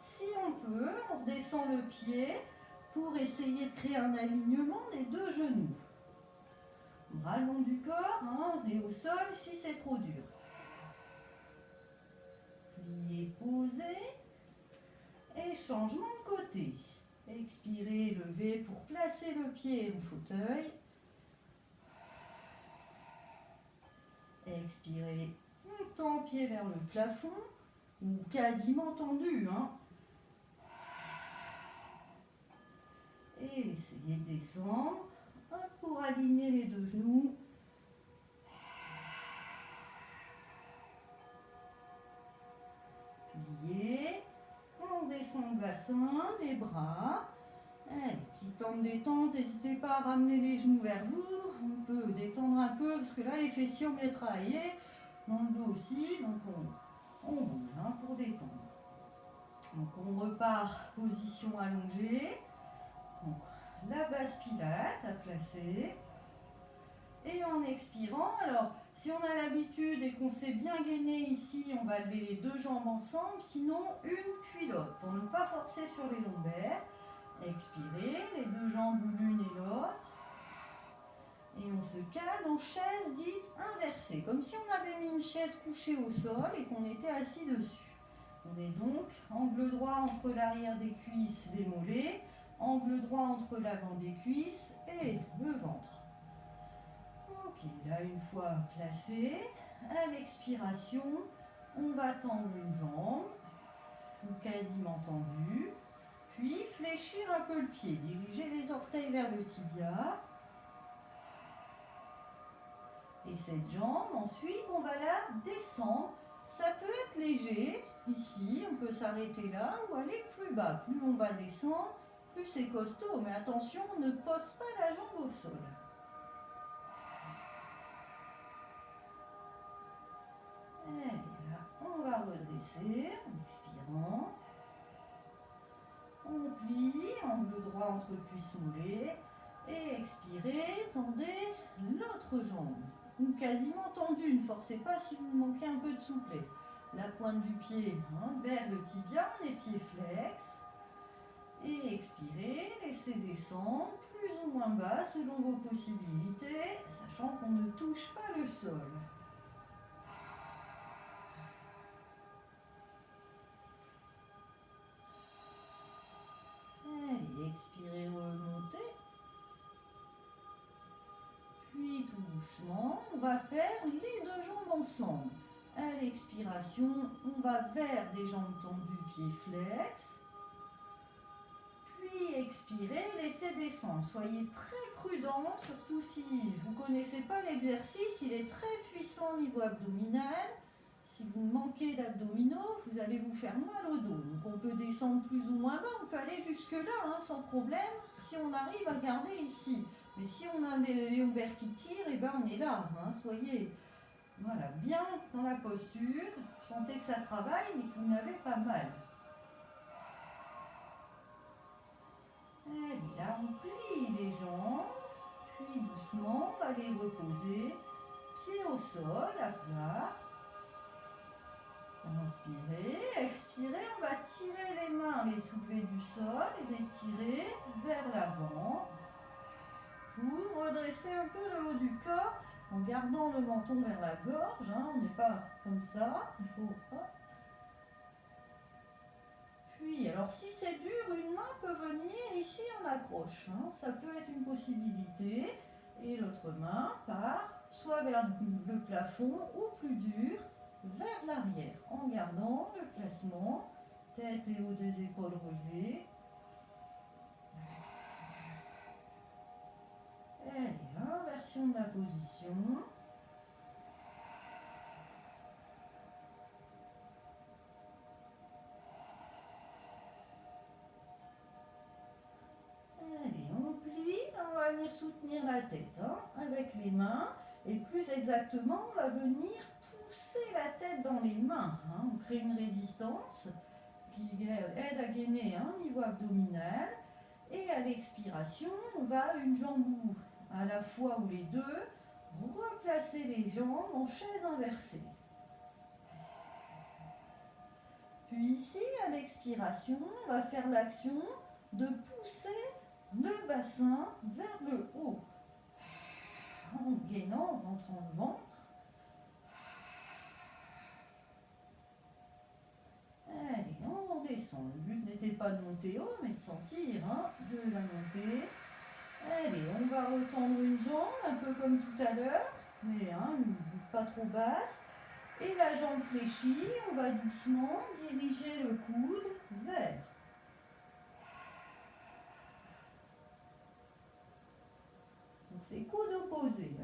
Si on peut, on redescend le pied pour essayer de créer un alignement des deux genoux. Bras le long du corps, et au sol si c'est trop dur. Pliez, posez et changement de côté. Expirez, levez pour placer le pied au fauteuil. Expirez, on tend le pied vers le plafond ou quasiment tendu. Et essayez de descendre pour aligner les deux genoux. Pliez, on descend le bassin, les bras. Allez, petit temps de détente, n'hésitez pas à ramener les genoux vers vous. On peut détendre un peu parce que là les fessiers ont bien travaillé, dans le dos aussi, donc on bouge pour détendre. Donc on repart position allongée. Donc, la base pilate à placer. Et en expirant, alors si on a l'habitude et qu'on s'est bien gainé ici, on va lever les deux jambes ensemble, sinon une puis l'autre, pour ne pas forcer sur les lombaires. Expirez, les deux jambes ou l'une et l'autre. Et on se cale en chaise dite inversée, comme si on avait mis une chaise couchée au sol et qu'on était assis dessus. On est donc angle droit entre l'arrière des cuisses, les mollets, angle droit entre l'avant des cuisses et le ventre. Ok, là une fois placé, à l'expiration, on va tendre une jambe, ou quasiment tendue, puis fléchir un peu le pied, diriger les orteils vers le tibia. Et cette jambe, ensuite, on va la descendre. Ça peut être léger, ici, on peut s'arrêter là ou aller plus bas. Plus on va descendre, plus c'est costaud, mais attention, on ne pose pas la jambe au sol. Et là, on va redresser en expirant. On plie, angle droit entre cuisses mollets. Et expirez, tendez l'autre jambe. Ou quasiment tendue, ne forcez pas si vous manquez un peu de souplesse. La pointe du pied vers le tibia, les pieds flex. Et expirez, laissez descendre plus ou moins bas selon vos possibilités, sachant qu'on ne touche pas le sol. doucement, on va faire les deux jambes ensemble. À l'expiration, on va vers des jambes tendues, pieds flex. Puis expirez, laissez descendre. Soyez très prudent, surtout si vous ne connaissez pas l'exercice, il est très puissant au niveau abdominal. Si vous manquez d'abdominaux, vous allez vous faire mal au dos. Donc on peut descendre plus ou moins bas, on peut aller jusque là sans problème si on arrive à garder ici. Mais si on a les lombaires qui tirent, et ben on est là. Soyez voilà, bien dans la posture, sentez que ça travaille mais que vous n'avez pas mal. Allez, là on plie les jambes, puis doucement on va les reposer, pieds au sol, à plat. Inspirez, expirez, on va tirer les mains, les soulever du sol et les tirer vers l'avant pour redresser un peu le haut du corps en gardant le menton vers la gorge. On n'est pas comme ça, il faut... Puis, alors si c'est dur, une main peut venir ici en accroche, ça peut être une possibilité. Et l'autre main part soit vers le plafond ou plus dur, vers l'arrière, en gardant le placement, tête et haut des épaules relevées. Allez, inversion de la position. Allez, on plie, on va venir soutenir la tête avec les mains. Et plus exactement, on va venir pousser la tête dans les mains. On crée une résistance, ce qui aide à gainer au niveau abdominal. Et à l'expiration, on va une jambe à la fois ou les deux, replacer les jambes en chaise inversée. Puis ici, à l'expiration, on va faire l'action de pousser le bassin vers le haut. En gainant, en rentrant le ventre. Allez, on descend. Le but n'était pas de monter haut, mais de sentir de la montée. Allez, on va retendre une jambe, un peu comme tout à l'heure, mais pas trop basse. Et la jambe fléchie, on va doucement diriger le coude vers. Donc c'est coude opposé.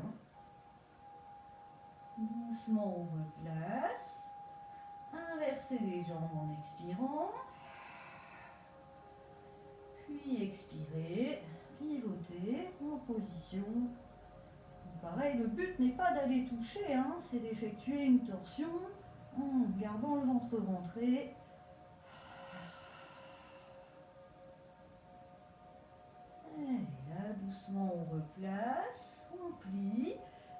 Doucement on replace. Inversez les jambes en expirant. Puis expirez. Pivoter en position. Pareil, le but n'est pas d'aller toucher, c'est d'effectuer une torsion en gardant le ventre rentré. Et là, doucement, on replace, on plie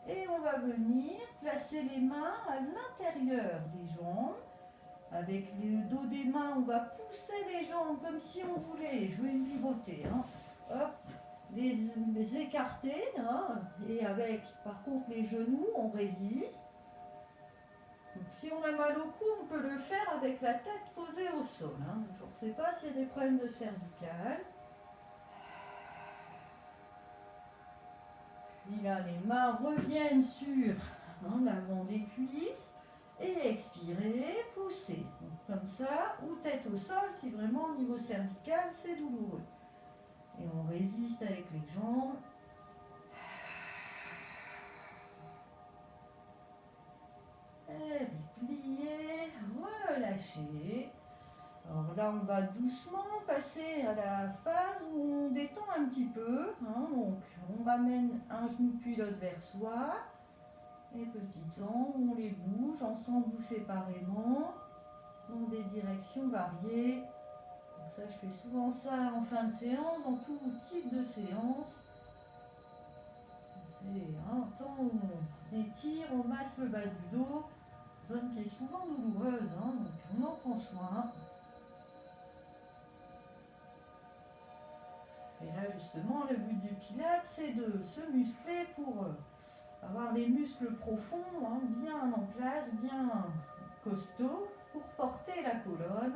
et on va venir placer les mains à l'intérieur des jambes. Avec le dos des mains, on va pousser les jambes comme si on voulait, je vais pivoter, hop, les écarter, et avec par contre les genoux, on résiste. Donc, si on a mal au cou, on peut le faire avec la tête posée au sol. Ne forcez pas s'il y a des problèmes de cervicale. Puis là, les mains reviennent sur l'avant des cuisses. Et expirez, poussez. Donc, comme ça, ou tête au sol si vraiment au niveau cervical c'est douloureux. Et on résiste avec les jambes. Et pliez, relâchez. Alors là, on va doucement passer à la phase où on détend un petit peu. Donc, on ramène un genou puis l'autre vers soi. Et petit temps, on les bouge ensemble ou séparément, dans des directions variées. Donc ça, je fais souvent ça en fin de séance, dans tout type de séance. C'est temps où on étire, on masse le bas du dos, zone qui est souvent douloureuse, donc on en prend soin. Et là, justement, le but du Pilates, c'est de se muscler pour avoir les muscles profonds, bien en place, bien costauds, pour porter la colonne.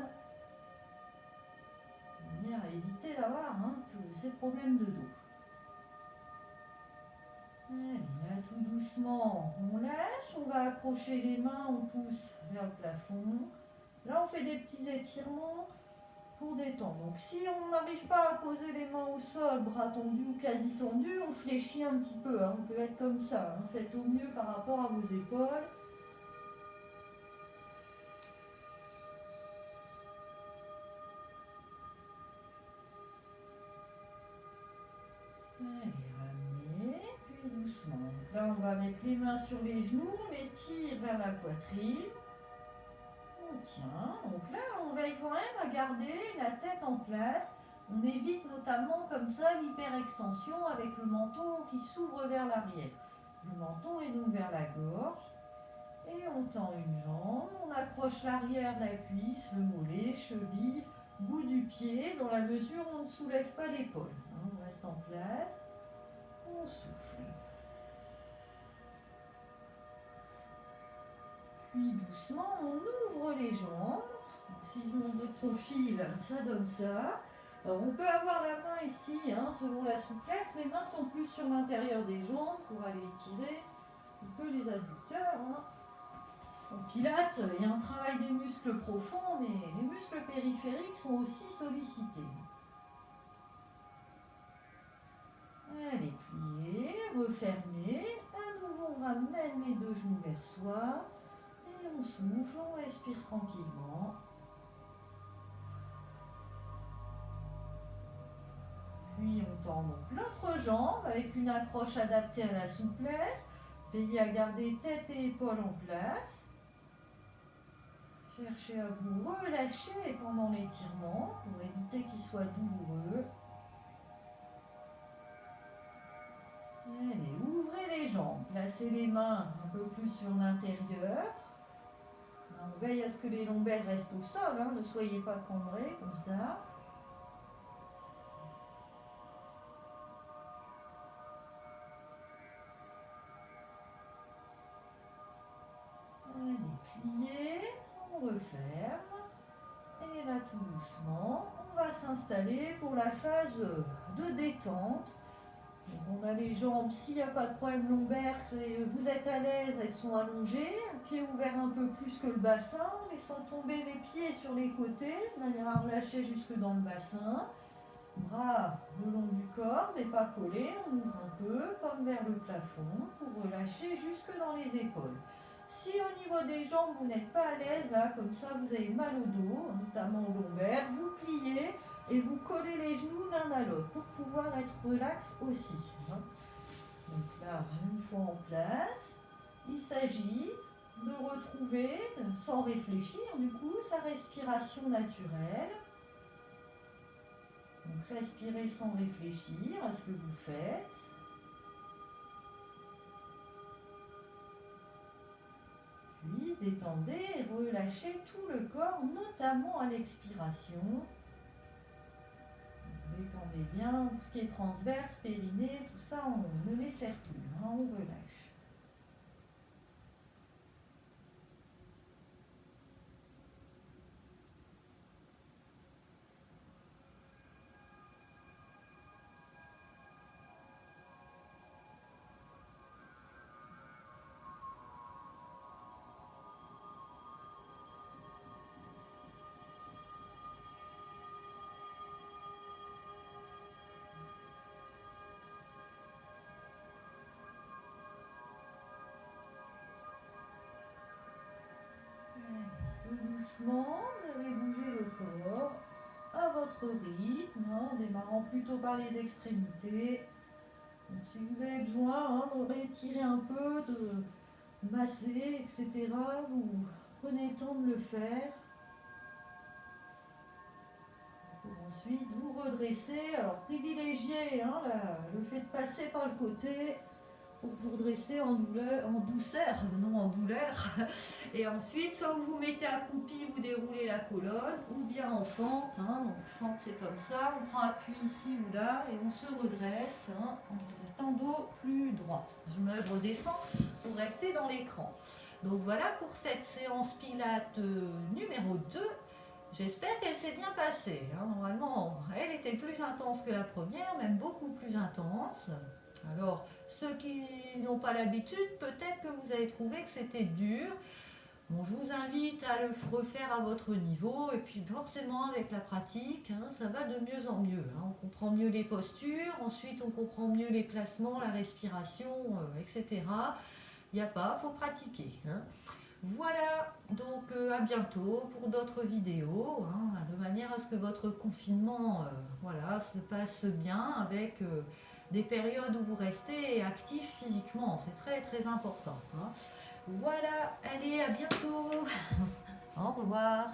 De manière à éviter d'avoir tous ces problèmes de dos. Allez, là, tout doucement, on lâche, on va accrocher les mains, on pousse vers le plafond. Là, on fait des petits étirements pour détendre. Donc, si on n'arrive pas à poser les mains au sol, bras tendus ou quasi tendus, on fléchit un petit peu. On peut être comme ça. Faites au mieux par rapport à vos épaules. Allez, ramenez, puis doucement. Donc là, on va mettre les mains sur les genoux, on les tire vers la poitrine. On tient. Donc là, on veille quand même à garder la tête en place. On évite notamment comme ça l'hyperextension avec le menton qui s'ouvre vers l'arrière. Le menton est donc vers la gorge. Et on tend une jambe, on accroche l'arrière de la cuisse, le mollet, cheville, bout du pied, dans la mesure où on ne soulève pas l'épaule. On reste en place, on souffle. Puis doucement, on ouvre les jambes. Donc, si je monte de profil, ça donne ça. Alors, on peut avoir la main ici, selon la souplesse. Les mains sont plus sur l'intérieur des jambes pour aller étirer un peu les adducteurs. En pilates, il y a un travail des muscles profonds, mais les muscles périphériques sont aussi sollicités. Allez, pliez, refermez. À nouveau, on ramène les deux genoux vers soi. Et on souffle, on respire tranquillement. Puis on tend donc l'autre jambe avec une accroche adaptée à la souplesse. Veillez à garder tête et épaules en place. Cherchez à vous relâcher pendant l'étirement pour éviter qu'il soit douloureux. Allez, ouvrez les jambes, placez les mains un peu plus sur l'intérieur. On veille à ce que les lombaires restent au sol, ne soyez pas cambrés comme ça. Allez, pliez, on referme. Et là, tout doucement, on va s'installer pour la phase de détente. Donc on a les jambes, s'il n'y a pas de problème lombaire, vous êtes à l'aise, elles sont allongées, pieds ouverts un peu plus que le bassin, laissant tomber les pieds sur les côtés, de manière à relâcher jusque dans le bassin. Bras le long du corps, mais pas collés, on ouvre un peu, comme vers le plafond, pour relâcher jusque dans les épaules. Si au niveau des jambes, vous n'êtes pas à l'aise, là, comme ça, vous avez mal au dos, notamment au lombaire, vous pliez et vous collez les genoux l'un à l'autre pour pouvoir être relax aussi. Donc là, une fois en place, il s'agit de retrouver, sans réfléchir du coup, sa respiration naturelle. Donc respirez sans réfléchir à ce que vous faites. Puis détendez et relâchez tout le corps, notamment à l'expiration. Détendez bien tout ce qui est transverse, périnée, tout ça, on ne les serre plus, on relâche. Doucement, vous allez bouger le corps à votre rythme, en démarrant plutôt par les extrémités. Donc, si vous avez besoin de rétirer un peu, de masser, etc., vous prenez le temps de le faire. Pour ensuite vous redresser. Alors privilégiez le fait de passer par le côté pour vous redresser en douceur, non en douleur. Et ensuite, soit vous vous mettez accroupi, vous déroulez la colonne, ou bien en fente. Donc fente, c'est comme ça. On prend appui ici ou là et on se redresse en restant dos plus droit. Je redescends pour rester dans l'écran. Donc voilà pour cette séance Pilates numéro 2. J'espère qu'elle s'est bien passée. Normalement, elle était plus intense que la première, même beaucoup plus intense. Alors, ceux qui n'ont pas l'habitude, peut-être que vous avez trouvé que c'était dur. Bon, je vous invite à le refaire à votre niveau et puis forcément avec la pratique, hein, ça va de mieux en mieux. Hein. On comprend mieux les postures, ensuite on comprend mieux les placements, la respiration, etc. Il n'y a pas, il faut pratiquer. Hein. Voilà, donc à bientôt pour d'autres vidéos, hein, de manière à ce que votre confinement voilà, se passe bien avec des périodes où vous restez actif physiquement. C'est très très important. Hein. Voilà, allez, à bientôt. Au revoir.